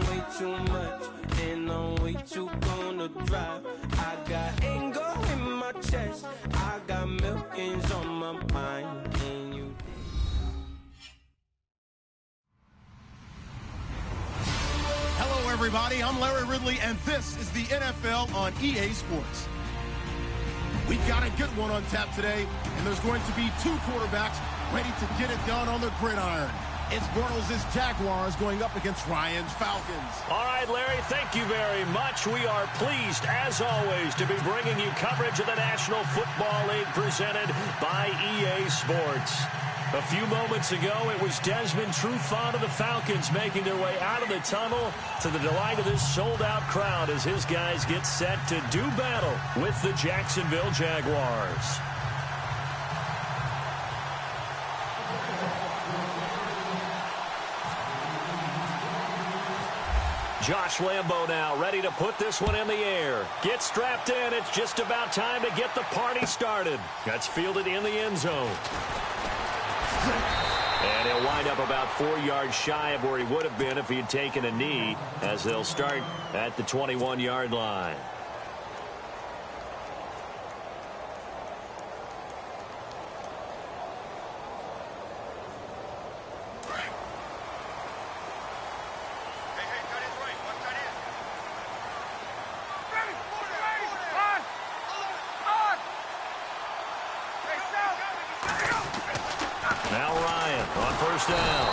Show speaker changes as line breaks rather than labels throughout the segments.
way too much, and I'm way too gonna drive. I got anger in my chest, I got millions on my mind, and you.
Hello, everybody. I'm Larry Ridley, and this is the NFL on EA Sports. We've got a good one on tap today, and there's going to be two quarterbacks ready to get it done on the gridiron. It's Bortles' Jaguars going up against Ryan's Falcons.
All right, Larry, thank you very much. We are pleased, as always, to be bringing you coverage of the National Football League presented by EA Sports. A few moments ago, it was Desmond Trufant of the Falcons making their way out of the tunnel to the delight of this sold-out crowd as his guys get set to do battle with the Jacksonville Jaguars. Josh Lambo now ready to put this one in the air. Get strapped in. It's just about time to get the party started. That's fielded in the end zone. And he'll wind up about 4 yards shy of where he would have been if he had taken a knee, as they'll start at the 21-yard line. Now Ryan on first down.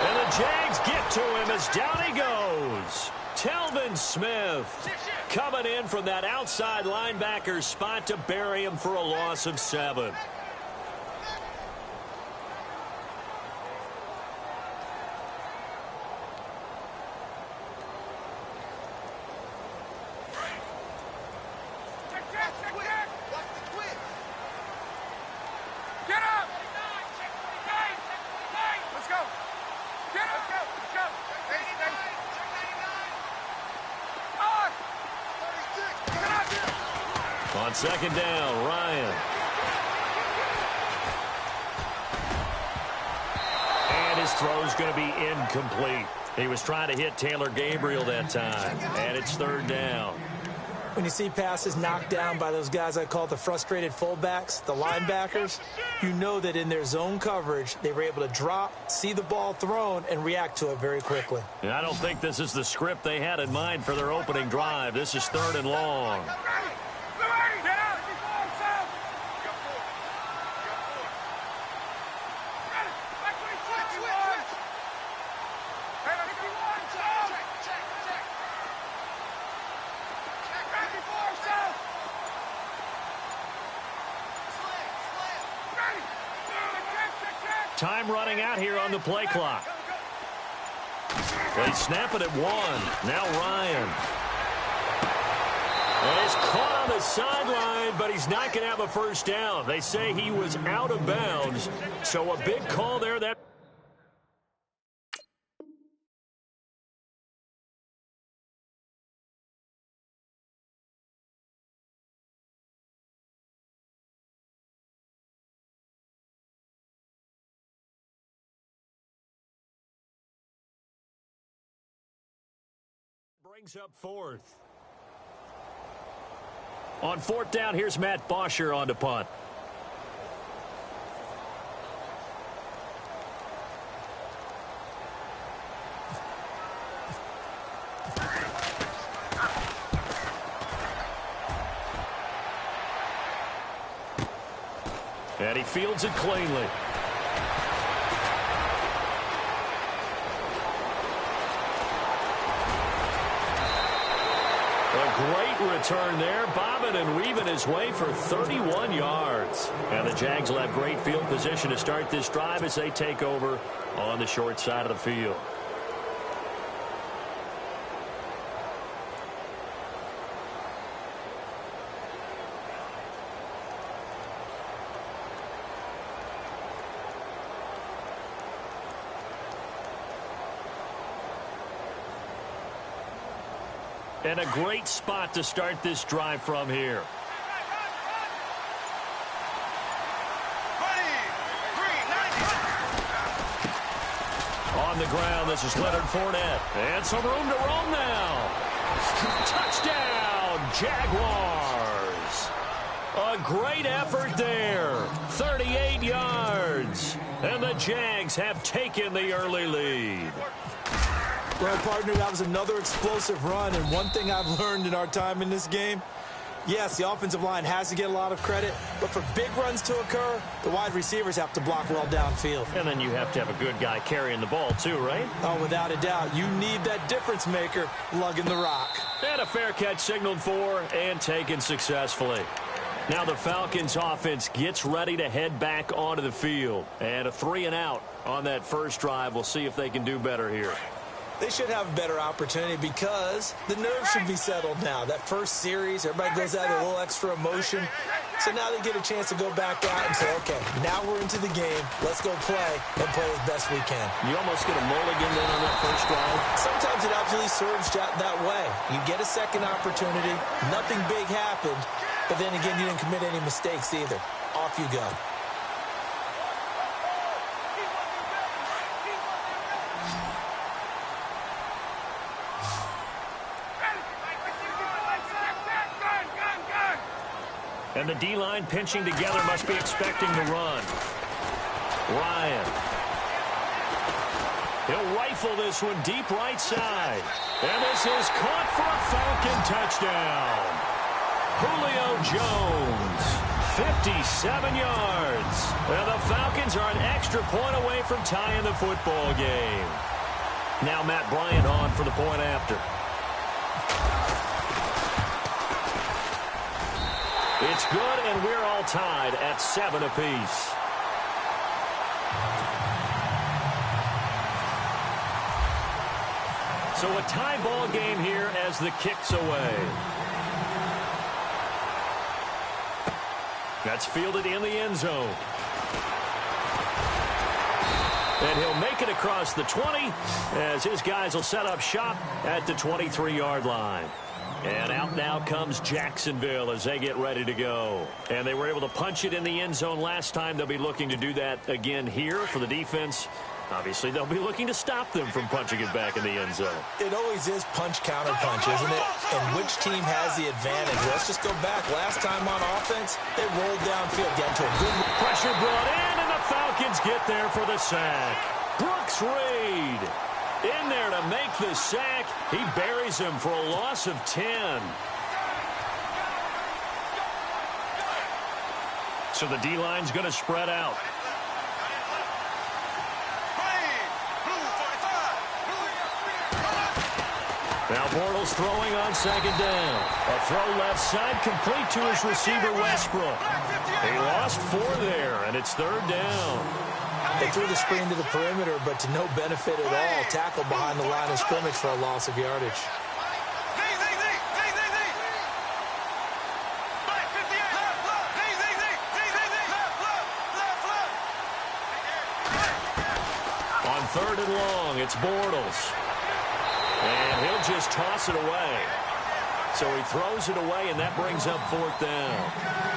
And the Jags get to him as down he goes. Telvin Smith coming in from that outside linebacker spot to bury him for a loss of 7. On second down, Ryan. And his throw's going to be incomplete. He was trying to hit Taylor Gabriel that time. And it's third down.
When you see passes knocked down by those guys I call the frustrated fullbacks, the linebackers, you know that in their zone coverage, they were able to drop, see the ball thrown, and react to it very quickly.
And I don't think this is the script they had in mind for their opening drive. This is third and long. Time running out here on the play clock. They snap it at 1. Now Ryan. And he's caught on the sideline, but he's not going to have a first down. They say he was out of bounds. So a big call there. That brings up fourth. On fourth down, here's Matt Bosher on to punt. And he fields it cleanly. Great return there, bobbing and weaving his way for 31 yards. And the Jags will have great field position to start this drive as they take over on the short side of the field. And a great spot to start this drive from here. On on the ground. This is Leonard Fournette. And some room to roam now. Touchdown, Jaguars. A great effort there. 38 yards. And the Jags have taken the early lead.
Well, partner, that was another explosive run. And one thing I've learned in our time in this game, yes, the offensive line has to get a lot of credit, but for big runs to occur, the wide receivers have to block well downfield.
And then you have to have a good guy carrying the ball too, right?
Oh, without a doubt. You need that difference maker lugging the rock.
And a fair catch signaled for and taken successfully. Now the Falcons offense gets ready to head back onto the field. And a 3-and-out on that first drive. We'll see if they can do better here.
They should have a better opportunity because the nerves should be settled now. That first series, everybody goes out with a little extra emotion. So now they get a chance to go back out and say, okay, now we're into the game. Let's go play and play as best we can.
You almost get a mulligan then on that first drive.
Sometimes it absolutely serves that way. You get a second opportunity. Nothing big happened. But then again, you didn't commit any mistakes either. Off you go.
And the D-line pinching together must be expecting the run. Ryan. He'll rifle this one deep right side. And this is caught for a Falcon touchdown. Julio Jones, 57 yards. And the Falcons are an extra point away from tying the football game. Now Matt Bryant on for the point after. It's good, and we're all tied at 7 apiece. So a tie ball game here as the kick's away. That's fielded in the end zone. And he'll make it across the 20 as his guys will set up shop at the 23-yard line. And out now comes Jacksonville as they get ready to go. And they were able to punch it in the end zone last time. They'll be looking to do that again here for the defense. Obviously, they'll be looking to stop them from punching it back in the end zone.
It always is punch-counter-punch, isn't it? And which team has the advantage? Let's just go back. Last time on offense, they rolled downfield, getting to a good...
Pressure brought in, and the Falcons get there for the sack. Brooks Reed in there to make the sack. He buries him for a loss of 10. So the D-line's going to spread out. Now Bortles throwing on second down. A throw left side complete to his receiver Westbrook. He lost 4 there, and it's third down.
They threw the screen to the perimeter, but to no benefit at all. Tackle behind the line of scrimmage for a loss of yardage.
On third and long, it's Bortles. And he'll just toss it away. So he throws it away, and that brings up fourth down.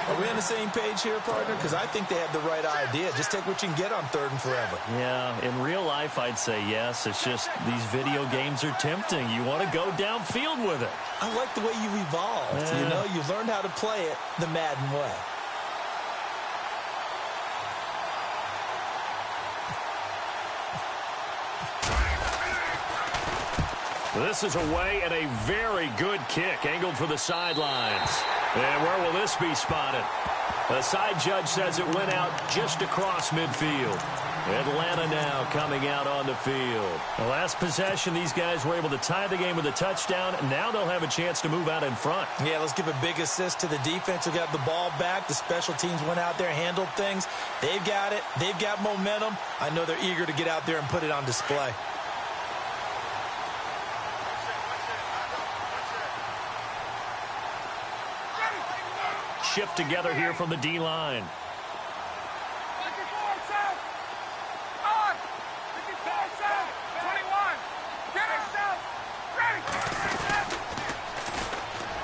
Are we on the same page here, partner? Because I think they have the right idea. Just take what you can get on third and forever.
Yeah, in real life, I'd say yes. It's just these video games are tempting. You want to go downfield with it.
I like the way you've evolved.
Yeah.
You know, you've learned how to play it the Madden way.
This is away and a very good kick, angled for the sidelines. And where will this be spotted? The side judge says it went out just across midfield. Atlanta now coming out on the field. The last possession, these guys were able to tie the game with a touchdown. Now they'll have a chance to move out in front.
Yeah, let's give a big assist to the defense who got the ball back. The special teams went out there, handled things. They've got it. They've got momentum. I know they're eager to get out there and put it on display.
Shift together here from the D-line.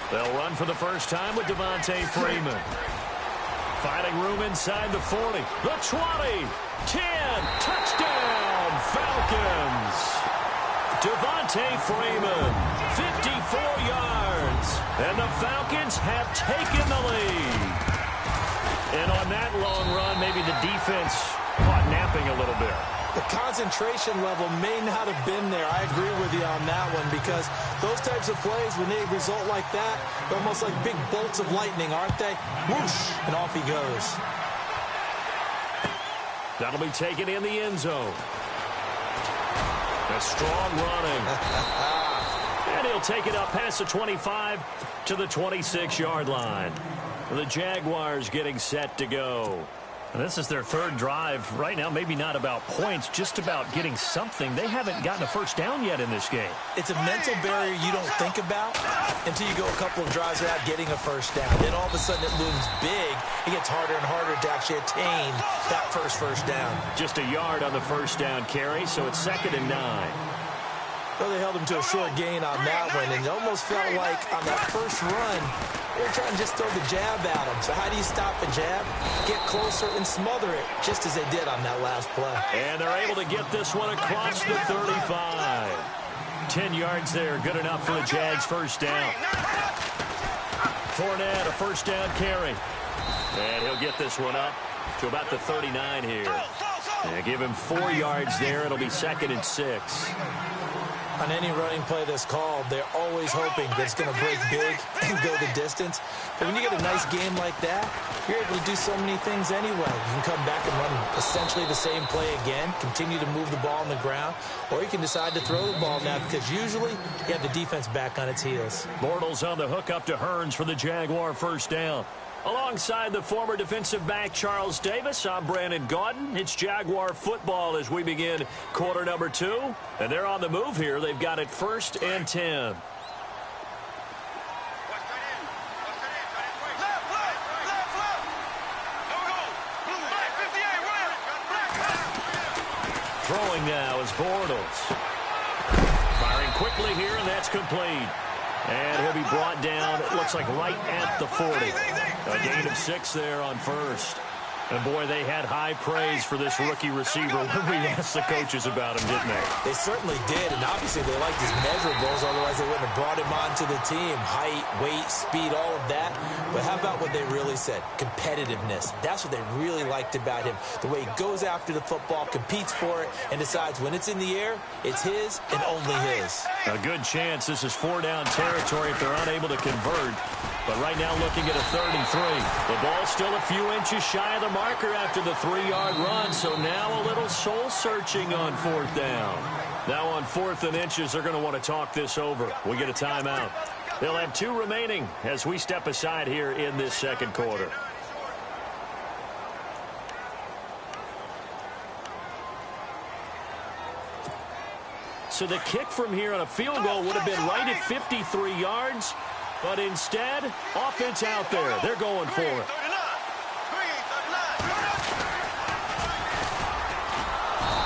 They'll run for the first time with Devontae Freeman. Finding room inside the 40. The 20. 10. Touchdown, Falcons. Devontae Freeman, 54 yards. And the Falcons have taken the lead. And on that long run, maybe the defense caught napping a little bit.
The concentration level may not have been there. I agree with you on that one, because those types of plays, when they result like that, they're almost like big bolts of lightning, aren't they? Whoosh, and off he goes.
That'll be taken in the end zone. A strong running. And he'll take it up past the 25 to the 26-yard line. The Jaguars getting set to go.
This is their third drive. Right now, maybe not about points, just about getting something. They haven't gotten a first down yet in this game.
It's a mental barrier you don't think about until you go a couple of drives without getting a first down. Then all of a sudden it looms big. It gets harder and harder to actually attain that first down.
Just a yard on the first down carry, so it's 2nd and 9.
Well, they held him to a short gain on that one, and it almost felt like on that first run, they were trying to just throw the jab at him. So how do you stop a jab? Get closer and smother it, just as they did on that last play.
And they're able to get this one across the 35. 10 yards there, good enough for the Jags' first down. Fournette, a first down carry. And he'll get this one up to about the 39 here. And give him 4 yards there. It'll be 2nd and 6.
On any running play that's called, they're always hoping that it's going to break big and go the distance. But when you get a nice game like that, you're able to do so many things anyway. You can come back and run essentially the same play again, continue to move the ball on the ground, or you can decide to throw the ball now, because usually you have the defense back on its heels.
Bortles on the hook up to Hearns for the Jaguar first down. Alongside the former defensive back Charles Davis, I'm Brandon Gaudin. It's Jaguar football as we begin quarter number 2. And they're on the move here. They've got it 1st and 10. Throwing now is Bortles. Firing quickly here, and that's complete. And he'll be brought down, it looks like right at the 40. A gain of 6 there on first. And, boy, they had high praise for this rookie receiver when we asked the coaches about him, didn't they?
They certainly did, and obviously they liked his measurables, otherwise they wouldn't have brought him onto the team. Height, weight, speed, all of that. But how about what they really said? Competitiveness. That's what they really liked about him. The way he goes after the football, competes for it, and decides when it's in the air, it's his and only his.
A good chance this is 4-down territory if they're unable to convert. But right now looking at a 3rd and 3. The ball still a few inches shy of the marker after the 3-yard run. So now a little soul searching on 4th down. Now on 4th and inches, they're going to want to talk this over. We get a timeout. They'll have 2 remaining as we step aside here in this second quarter. So the kick from here on a field goal would have been right at 53 yards. But instead, offense out there. They're going for it.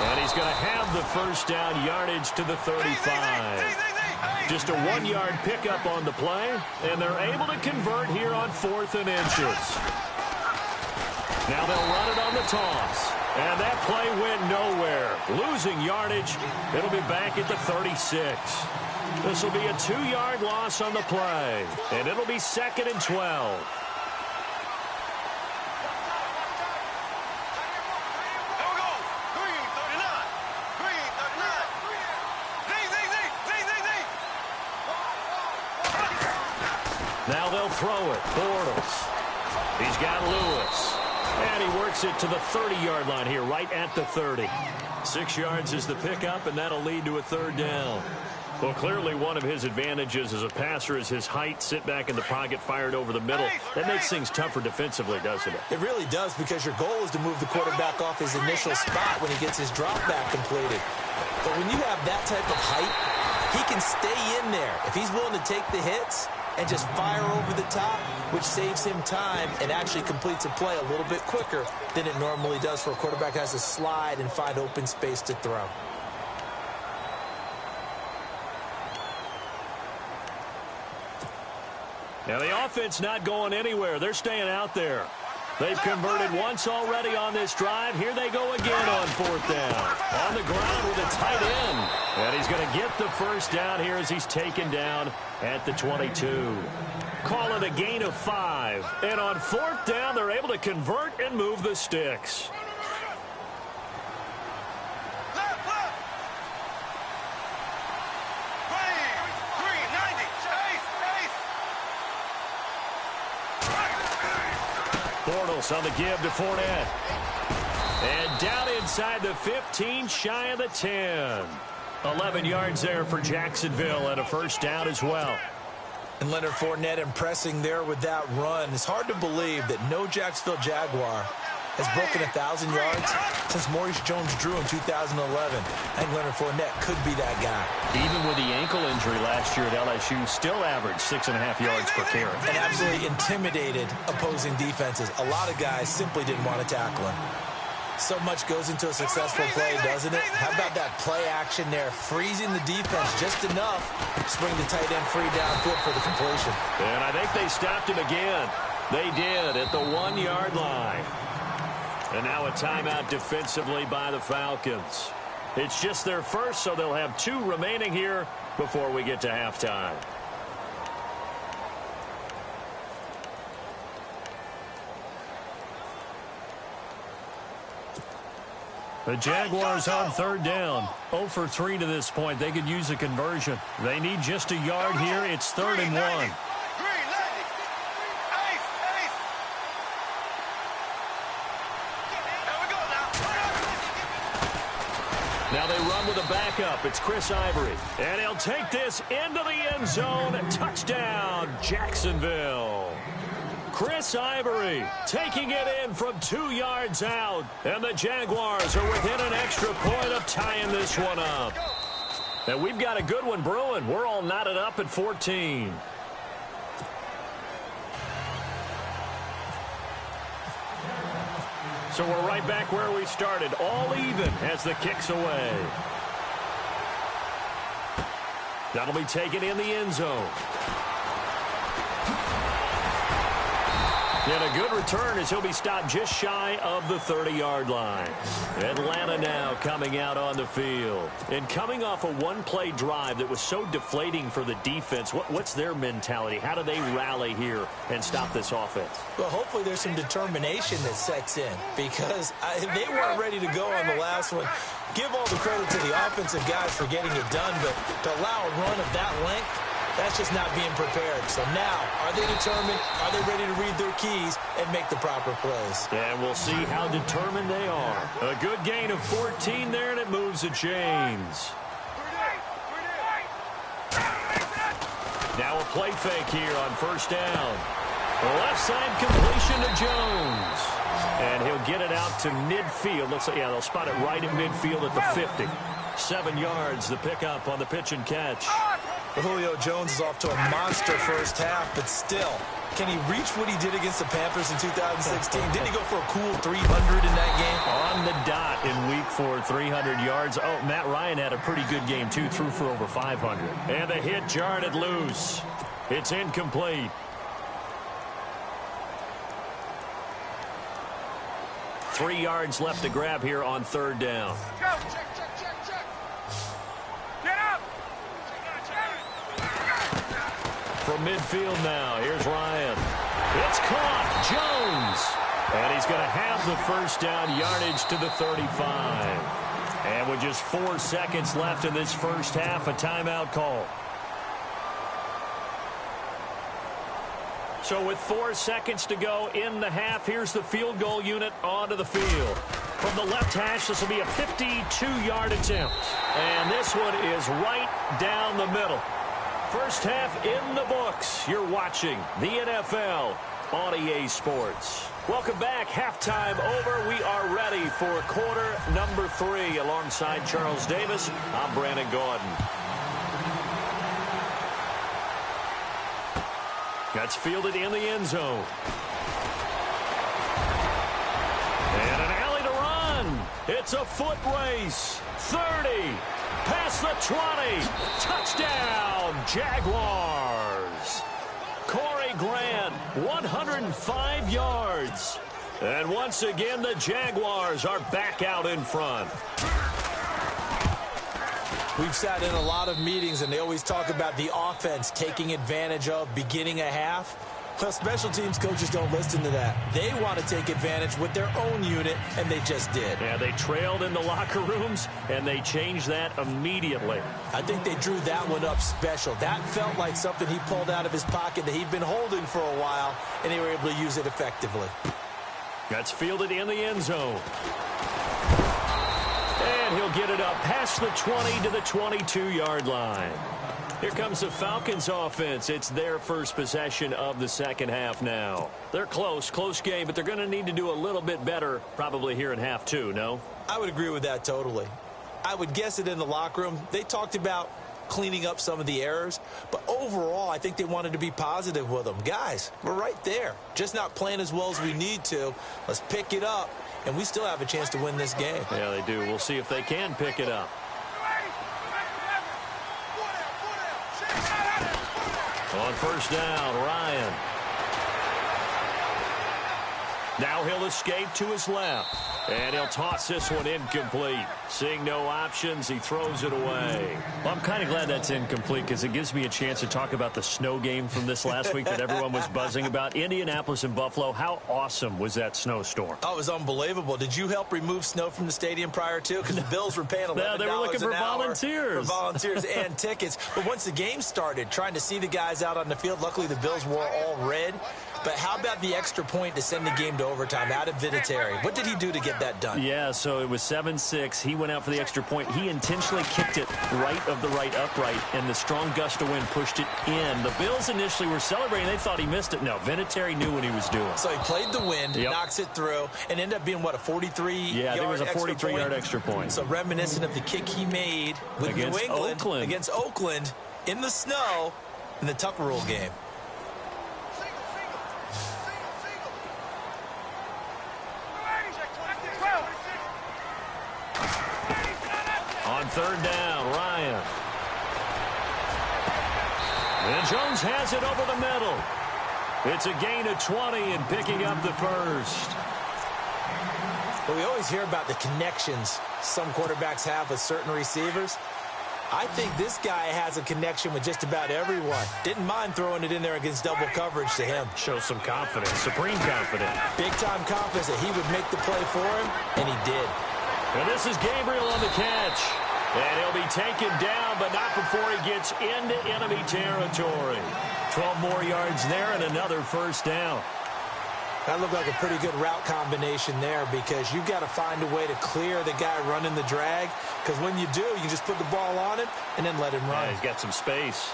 And he's going to have the first down, yardage to the 35. Just a 1-yard pickup on the play, and they're able to convert here on 4th and inches. Now they'll run it on the toss. And that play went nowhere. Losing yardage. It'll be back at the 36. This will be a 2-yard loss on the play, and it'll be 2nd and 12. Now they'll throw it. Bortles. He's got Lewis. And he works it to the 30-yard line here, right at the 30. 6 yards is the pickup, and that'll lead to a 3rd down. Well, clearly one of his advantages as a passer is his height, sit back in the pocket, fired over the middle. That makes things tougher defensively, doesn't it?
It really does, because your goal is to move the quarterback off his initial spot when he gets his drop back completed. But when you have that type of height, he can stay in there. If he's willing to take the hits and just fire over the top, which saves him time and actually completes a play a little bit quicker than it normally does for a quarterback who has to slide and find open space to throw.
Now the offense not going anywhere. They're staying out there. They've converted once already on this drive. Here they go again on fourth down. On the ground with a tight end. And he's going to get the first down here as he's taken down at the 22. Call it a gain of 5. And on fourth down, they're able to convert and move the sticks. Bortles on the give to Fournette. And down inside the 15, shy of the 10. 11 yards there for Jacksonville and a first down as well.
And Leonard Fournette impressing there with that run. It's hard to believe that no Jacksonville Jaguar has broken 1,000 yards since Maurice Jones-Drew in 2011. I think Leonard Fournette could be that guy.
Even with the ankle injury last year at LSU, still averaged 6.5 yards per carry.
And absolutely intimidated opposing defenses. A lot of guys simply didn't want to tackle him. So much goes into a successful play, doesn't it? How about that play action there, freezing the defense just enough to bring the tight end free downfield for the completion.
And I think they stopped him again. They did at the 1-yard line. And now a timeout defensively by the Falcons. It's just their first, so they'll have 2 remaining here before we get to halftime. The Jaguars on third down. 0 for 3 to this point. They could use a conversion. They need just a yard here. It's 3rd and 1. Now they run with a backup. It's Chris Ivory. And he'll take this into the end zone. Touchdown, Jacksonville. Chris Ivory taking it in from 2 yards out. And the Jaguars are within an extra point of tying this one up. And we've got a good one brewing. We're all knotted up at 14. So we're right back where we started, all even as the kick's away. That'll be taken in the end zone. And a good return as he'll be stopped just shy of the 30-yard line. Atlanta now coming out on the field. And coming off a one-play drive that was so deflating for the defense, what's their mentality? How do they rally here and stop this offense?
Well, hopefully there's some determination that sets in, because they weren't ready to go on the last one. Give all the credit to the offensive guys for getting it done, but to allow a run of that length, that's just not being prepared. So now, are they determined? Are they ready to read their keys and make the proper plays?
And we'll see how determined they are. A good gain of 14 there, and it moves the chains. Now a play fake here on first down. Left side completion to Jones. And he'll get it out to midfield. Looks like, yeah, they'll spot it right at midfield at the 50. 7 yards, the pickup on the pitch and catch.
Julio Jones is off to a monster first half, but still, can he reach what he did against the Panthers in 2016? Didn't he go for a cool 300 in that game?
On the dot in week 4, 300 yards. Oh, Matt Ryan had a pretty good game, too, threw for over 500. And the hit jarred it loose. It's incomplete. 3 yards left to grab here on third down. From midfield now, here's Ryan. It's caught, Jones. And he's going to have the first down, yardage to the 35. And with just 4 seconds left in this first half, a timeout call. So with 4 seconds to go in the half, here's the field goal unit onto the field. From the left hash, this will be a 52-yard attempt. And this one is right down the middle. First half in the books. You're watching the NFL on EA Sports. Welcome back. Halftime over. We are ready for quarter number 3. Alongside Charles Davis, I'm Brandon Gordon. That's fielded in the end zone. And an alley to run. It's a foot race. 30. Past the 20. Touchdown, Jaguars. Corey Grant, 105 yards. And once again, the Jaguars are back out in front.
We've sat in a lot of meetings, and they always talk about the offense taking advantage of beginning a half. Well, special teams coaches don't listen to that. They want to take advantage with their own unit, and they just did.
Yeah, they trailed in the locker rooms, and they changed that immediately.
I think they drew that one up special. That felt like something he pulled out of his pocket that he'd been holding for a while, and they were able to use it effectively.
That's fielded in the end zone. And he'll get it up past the 20 to the 22-yard line. Here comes the Falcons offense. It's their first possession of the second half now. They're close game, but they're going to need to do a little bit better probably here in half two, no?
I would agree with that totally. I would guess it in the locker room. They talked about cleaning up some of the errors, but overall, I think they wanted to be positive with them. Guys, we're right there. Just not playing as well as we need to. Let's pick it up, and we still have a chance to win this game.
Yeah, they do. We'll see if they can pick it up. On first down, Ryan. Now he'll escape to his left. And he'll toss this one incomplete. Seeing no options, he throws it away.
Well, I'm kind of glad that's incomplete because it gives me a chance to talk about the snow game from this last week that everyone was buzzing about. Indianapolis and Buffalo, how awesome was that snowstorm?
Oh, it was unbelievable. Did you help remove snow from the stadium prior to? Because the Bills were paying $11
No, they were looking for volunteers.
For volunteers and tickets. But once the game started, trying to see the guys out on the field, luckily the Bills wore all red. But how about the extra point to send the game to overtime out of Vinatieri? What did he do to get that done?
Yeah, so it was 7-6. He went out for the extra point. He intentionally kicked it right of the right upright, and the strong gust of wind pushed it in. The Bills initially were celebrating. They thought he missed it. No, Vinatieri knew what he was doing.
So he played the wind, knocks it through, and ended up being, what, a 43-yard
Yeah, there was a 43-yard extra point.
So reminiscent of the kick he made with New England against Oakland in the snow in the Tuck Rule game.
On third down, Ryan. And Jones has it over the middle. It's a gain of 20 and picking up the first.
Well, we always hear about the connections some quarterbacks have with certain receivers. I think this guy has a connection with just about everyone. Didn't mind throwing it in there against double coverage to him.
Shows some confidence, supreme confidence.
Big-time confidence that he would make the play for him, and he did.
And this is Gabriel on the catch. And he'll be taken down, but not before he gets into enemy territory. 12 more yards there and another first down.
That looked like a pretty good route combination there because you've got to find a way to clear the guy running the drag. Because when you do, you just put the ball on him and then let him run.
Yeah, he's got some space.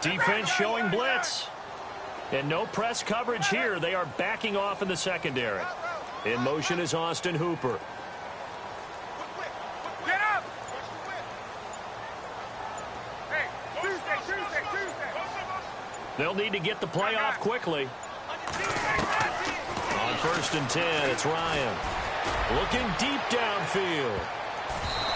Defense showing blitz. And no press coverage here. They are backing off in the secondary. In motion is Austin Hooper.
Get up! Hey, Tuesday.
They'll need to get the play off quickly. On first and 10, it's Ryan. Looking deep downfield.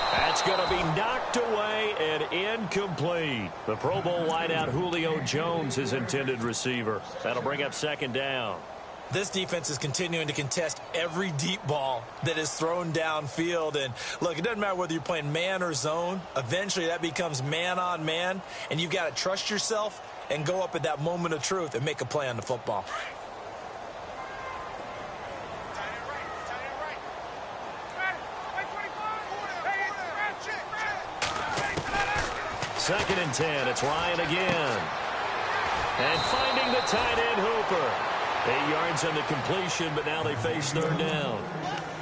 That's going to be knocked away and incomplete. The Pro Bowl wideout Julio Jones, his intended receiver. That'll bring up second down.
This defense is continuing to contest every deep ball that is thrown downfield. And, look, it doesn't matter whether you're playing man or zone. Eventually that becomes man on man, and you've got to trust yourself and go up at that moment of truth and make a play on the football.
Second and 10, it's Ryan again. And finding the tight end Hooper. 8 yards on the completion, but now they face third down.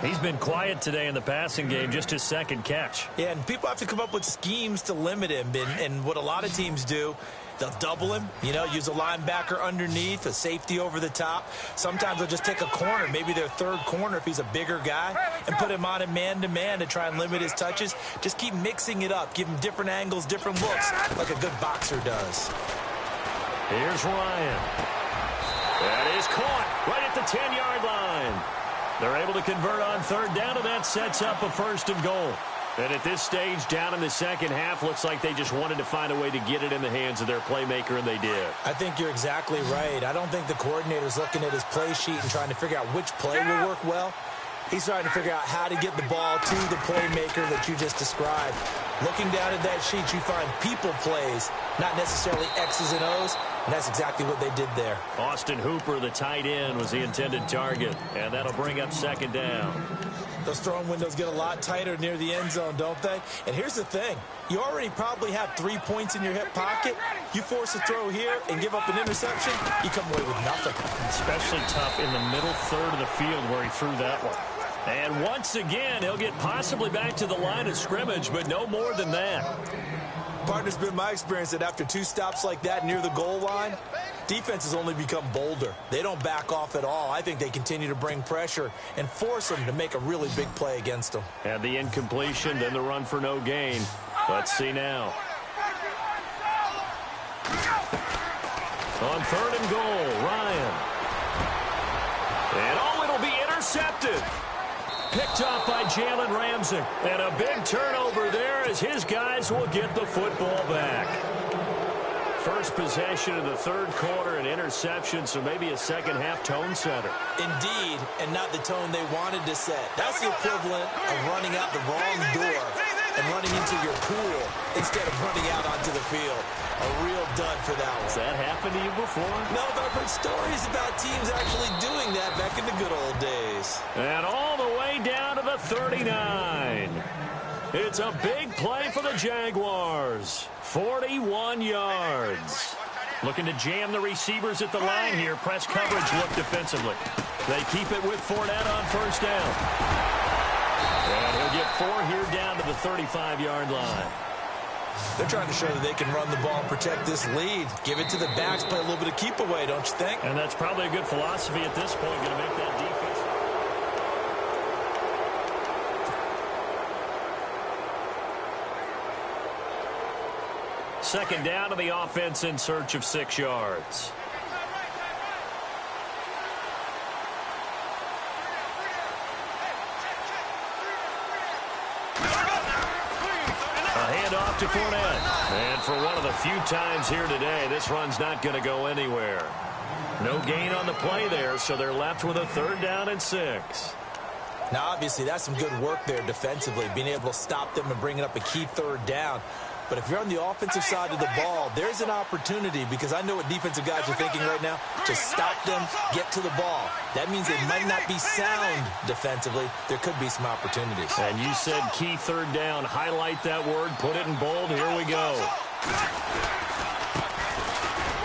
He's been quiet today in the passing game, just his second catch.
Yeah, and people have to come up with schemes to limit him. And what a lot of teams do, they'll double him, use a linebacker underneath, a safety over the top. Sometimes they'll just take a corner, maybe their third corner if he's a bigger guy, and put him on a man-to-man to try and limit his touches. Just keep mixing it up, give him different angles, different looks, like a good boxer does.
Here's Ryan. That is caught right at the 10-yard line. They're able to convert on third down, and that sets up a first and goal. And at this stage, down in the second half, looks like they just wanted to find a way to get it in the hands of their playmaker, and they did.
I think you're exactly right. I don't think the coordinator's looking at his play sheet and trying to figure out which play will work well. He's trying to figure out how to get the ball to the playmaker that you just described. Looking down at that sheet, you find people plays, not necessarily X's and O's, and that's exactly what they did there.
Austin Hooper, the tight end, was the intended target, and that'll bring up second down.
Those throwing windows get a lot tighter near the end zone, don't they? And here's the thing. You already probably have 3 points in your hip pocket. You force a throw here and give up an interception, you come away with nothing.
Especially tough in the middle third of the field where he threw that one. And once again, he'll get possibly back to the line of scrimmage, but no more than that.
Partner's been my experience that after 2 stops like that near the goal line, defenses only become bolder. They don't back off at all. I think they continue to bring pressure and force them to make a really big play against them.
And the incompletion, then the run for no gain. Let's see now. On 3rd and goal, Ryan. And it'll be intercepted. Picked off by Jalen Ramsey. And a big turnover there as his guys will get the football back. First possession of the third quarter, an interception, so maybe a second-half tone setter.
Indeed, and not the tone they wanted to set. That's the equivalent of running out the wrong door and running into your pool instead of running out onto the field. A real dud for that one.
Has that happened to you before?
No, but I've heard stories about teams actually doing that back in the good old days.
And all the way down to the 39. It's a big play for the Jaguars. 41 yards. Looking to jam the receivers at the line here. Press coverage look defensively. They keep it with Fournette on first down. And he'll get 4 here down to the 35-yard line.
They're trying to show that they can run the ball and protect this lead. Give it to the backs, play a little bit of keep away, don't you think?
And that's probably a good philosophy at this point, going to make that defense. Second down to the offense in search of 6 yards. Handoff to Fournette. And for one of the few times here today, this run's not going to go anywhere. No gain on the play there, so they're left with a 3rd down and 6.
Now, obviously, that's some good work there defensively, being able to stop them and bringing up a key 3rd down. But if you're on the offensive side of the ball, there's an opportunity, because I know what defensive guys are thinking right now. Just stop them, get to the ball. That means they might not be sound defensively. There could be some opportunities.
And you said key 3rd down. Highlight that word. Put it in bold. Here we go.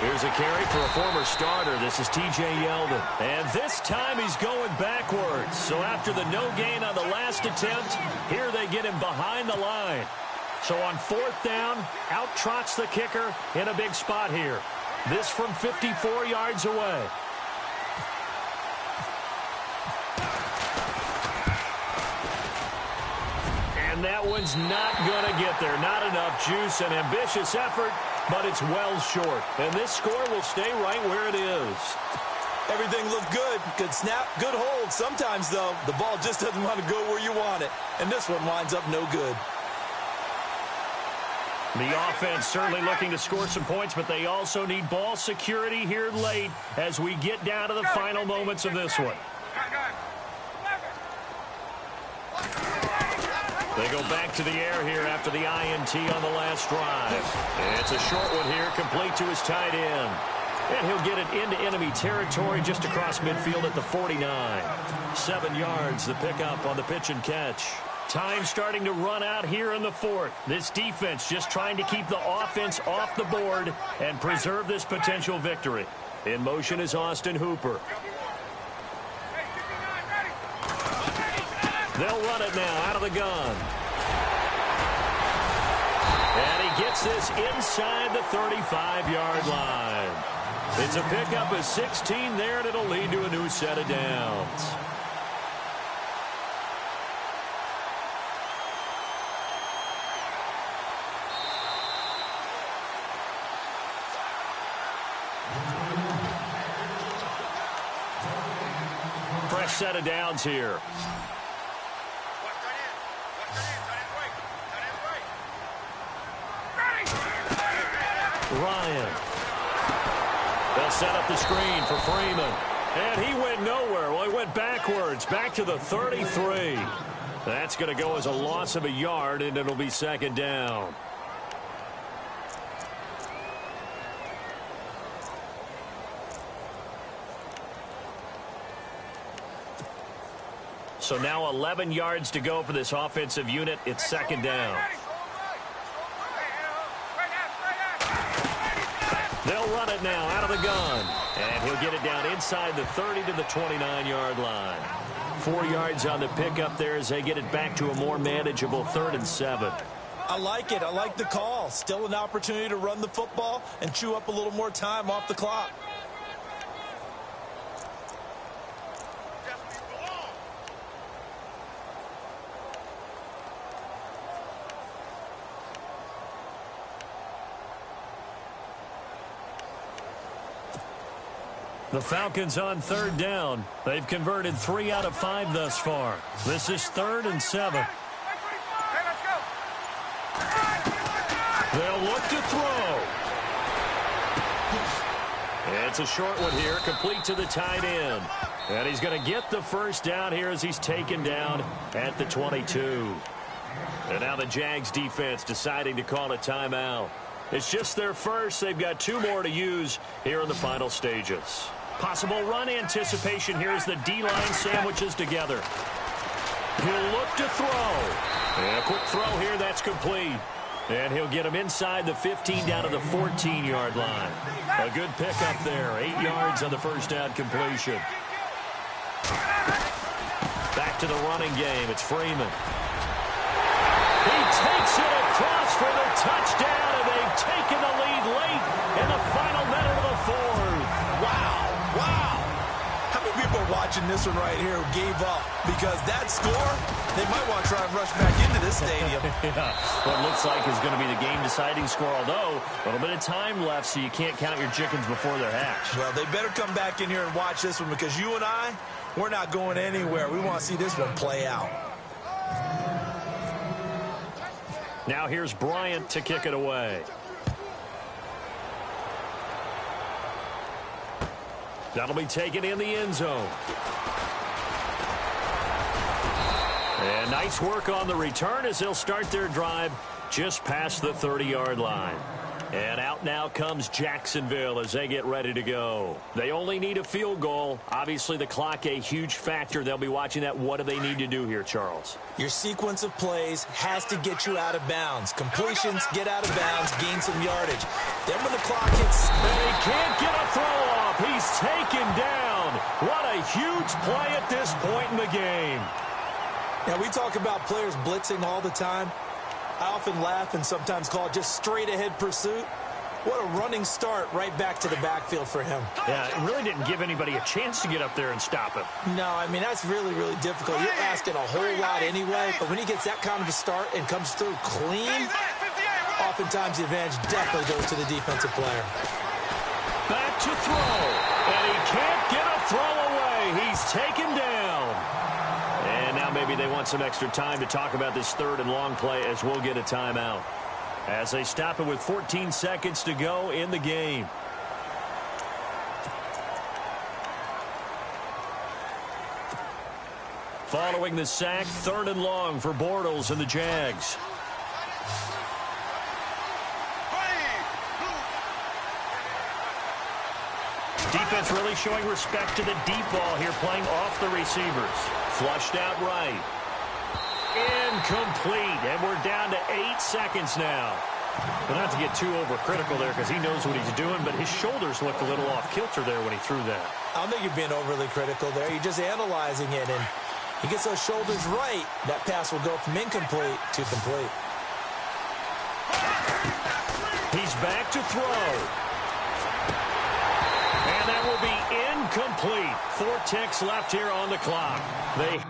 Here's a carry for a former starter. This is T.J. Yeldon. And this time he's going backwards. So after the no gain on the last attempt, here they get him behind the line. So on 4th down, out trots the kicker in a big spot here. This from 54 yards away. And that one's not going to get there. Not enough juice, an ambitious effort, but it's well short. And this score will stay right where it is.
Everything looked good. Good snap, good hold. Sometimes, though, the ball just doesn't want to go where you want it. And this one winds up no good.
The offense certainly looking to score some points, but they also need ball security here late as we get down to the final moments of this one. They go back to the air here after the INT on the last drive. It's a short one here, complete to his tight end. And he'll get it into enemy territory just across midfield at the 49. 7 yards, the pickup on the pitch and catch. Time starting to run out here in the 4th. This defense just trying to keep the offense off the board and preserve this potential victory. In motion is Austin Hooper. They'll run it now out of the gun. And he gets this inside the 35-yard line. It's a pickup of 16 there, and it'll lead to a new set of downs. Fresh set of downs here. Ryan. They'll set up the screen for Freeman. And he went nowhere. Well, he went backwards, back to the 33. That's going to go as a loss of a yard, and it'll be second down. So now 11 yards to go for this offensive unit. It's second down. They'll run it now out of the gun. And he'll get it down inside the 30 to the 29-yard line. 4 yards on the pickup there as they get it back to a more manageable 3rd and 7.
I like it. I like the call. Still an opportunity to run the football and chew up a little more time off the clock.
The Falcons on 3rd down. They've converted 3 out of 5 thus far. This is 3rd and 7. They'll look to throw. It's a short one here, complete to the tight end. And he's going to get the first down here as he's taken down at the 22. And now the Jags defense deciding to call a timeout. It's just their first. They've got 2 more to use here in the final stages. Possible run anticipation here as the D-line sandwiches together. He'll look to throw. And a quick throw here, that's complete. And he'll get him inside the 15 down to the 14-yard line. A good pickup there. 8 yards on the first down completion. Back to the running game. It's Freeman. He takes it across for the touchdown, and they've taken the lead late in the final minute of the 4th.
Wow. Wow. How many people are watching this one right here who gave up? Because that score, they might want to try and rush back into this stadium.
Yeah, what looks like is going to be the game-deciding score, although a little bit of time left, so you can't count your chickens before they're hatched.
Well, they better come back in here and watch this one because you and I, we're not going anywhere. We want to see this one play out.
Now here's Bryant to kick it away. That'll be taken in the end zone. And nice work on the return as they'll start their drive just past the 30-yard line. And out now comes Jacksonville as they get ready to go. They only need a field goal. Obviously, the clock a huge factor. They'll be watching that. What do they need to do here, Charles?
Your sequence of plays has to get you out of bounds. Completions, get out of bounds, gain some yardage. Then when the clock hits...
And he can't get a throw off. He's taken down. What a huge play at this point in the game.
Now, we talk about players blitzing all the time. I often laugh and sometimes call it just straight-ahead pursuit. What a running start right back to the backfield for him.
Yeah, it really didn't give anybody a chance to get up there and stop him.
No, I mean, that's really, really difficult. You're asking a whole lot anyway, but when he gets that kind of a start and comes through clean, oftentimes the advantage definitely goes to the defensive player.
Back to throw, and he can't get a throw away. He's taken down. And now maybe they want some extra time to talk about this 3rd and long play as we'll get a timeout. As they stop it with 14 seconds to go in the game. Following the sack, 3rd and long for Bortles and the Jags. Defense really showing respect to the deep ball here, playing off the receivers. Flushed out right. Incomplete, and we're down to 8 seconds now. But not to get too overcritical there because he knows what he's doing, but his shoulders looked a little off kilter there when he threw that.
I don't think you're being overly critical there. You're just analyzing it, and he gets those shoulders right. That pass will go from incomplete to complete.
He's back to throw. And that will be incomplete. 4 ticks left here on the clock. They